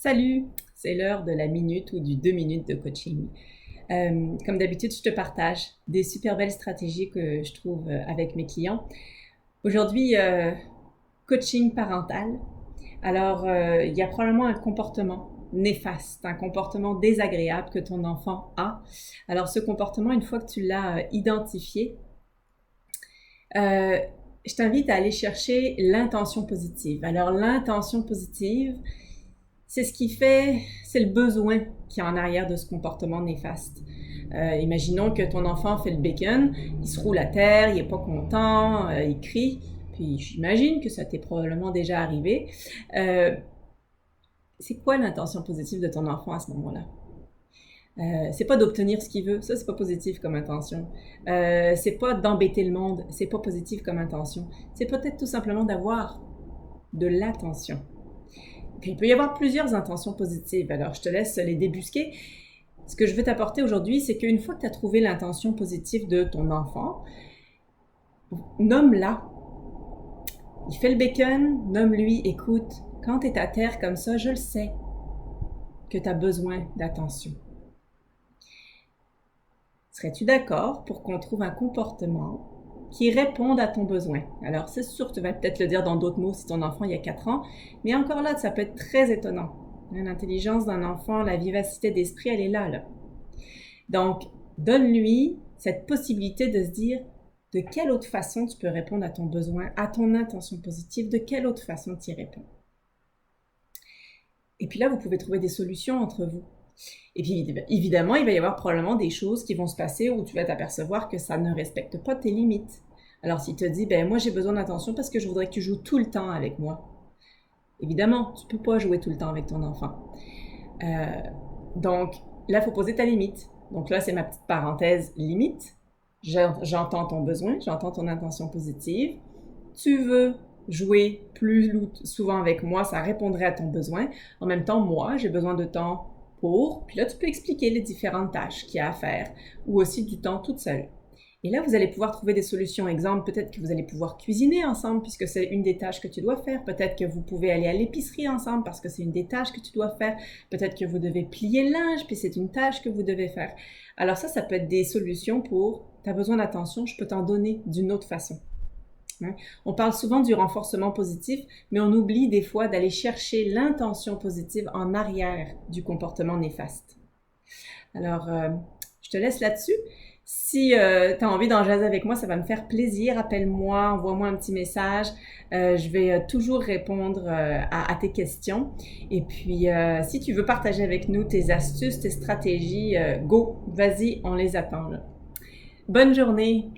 Salut, c'est l'heure de la minute ou du 2 minutes de coaching. Comme d'habitude, je te partage des super belles stratégies que je trouve avec mes clients. Aujourd'hui, coaching parental. Alors, il y a probablement un comportement néfaste, un comportement désagréable que ton enfant a. Alors, ce comportement, une fois que tu l'as identifié, euh, je t'invite à aller chercher l'intention positive. Alors, l'intention positive, c'est ce qui fait, c'est le besoin qui est en arrière de ce comportement néfaste. Imaginons que ton enfant fait le bacon, il se roule à terre, il est pas content, il crie, puis j'imagine que ça t'est probablement déjà arrivé. C'est quoi l'intention positive de ton enfant à ce moment-là? C'est pas d'obtenir ce qu'il veut, ça c'est pas positif comme intention. C'est pas d'embêter le monde, c'est pas positif comme intention. C'est peut-être tout simplement d'avoir de l'attention. Puis il peut y avoir plusieurs intentions positives, alors je te laisse les débusquer. Ce que je veux t'apporter aujourd'hui, c'est qu'une fois que tu as trouvé l'intention positive de ton enfant, nomme-la. Il fait le bacon, nomme-lui, écoute, quand tu es à terre comme ça, je le sais que tu as besoin d'attention. Serais-tu d'accord pour qu'on trouve un comportement qui réponde à ton besoin? Alors, c'est sûr que tu vas peut-être le dire dans d'autres mots si ton enfant il y a 4 ans, mais encore là, ça peut être très étonnant. L'intelligence d'un enfant, la vivacité d'esprit, elle est là. Donc, donne-lui cette possibilité de se dire de quelle autre façon tu peux répondre à ton besoin, à ton intention positive, de quelle autre façon tu y réponds. Et puis là, vous pouvez trouver des solutions entre vous. Et puis évidemment, il va y avoir probablement des choses qui vont se passer où tu vas t'apercevoir que ça ne respecte pas tes limites. Alors s'il te dit, moi j'ai besoin d'attention parce que je voudrais que tu joues tout le temps avec moi. Évidemment, tu ne peux pas jouer tout le temps avec ton enfant. Donc là, il faut poser ta limite. Donc là, c'est ma petite parenthèse limite. J'entends ton besoin, j'entends ton intention positive. Tu veux jouer plus souvent avec moi, ça répondrait à ton besoin. En même temps, moi, j'ai besoin de temps pour. Puis là, tu peux expliquer les différentes tâches qu'il y a à faire ou aussi du temps toute seule. Et là, vous allez pouvoir trouver des solutions. Exemple, peut-être que vous allez pouvoir cuisiner ensemble puisque c'est une des tâches que tu dois faire. Peut-être que vous pouvez aller à l'épicerie ensemble parce que c'est une des tâches que tu dois faire. Peut-être que vous devez plier le linge puis c'est une tâche que vous devez faire. Alors ça peut être des solutions pour « tu as besoin d'attention, je peux t'en donner d'une autre façon ». On parle souvent du renforcement positif, mais on oublie des fois d'aller chercher l'intention positive en arrière du comportement néfaste. Alors, je te laisse là-dessus. Si tu as envie d'en jaser avec moi, ça va me faire plaisir. Appelle-moi, envoie-moi un petit message. Je vais toujours répondre à tes questions. Et puis, si tu veux partager avec nous tes astuces, tes stratégies, go, vas-y, on les attend là. Bonne journée!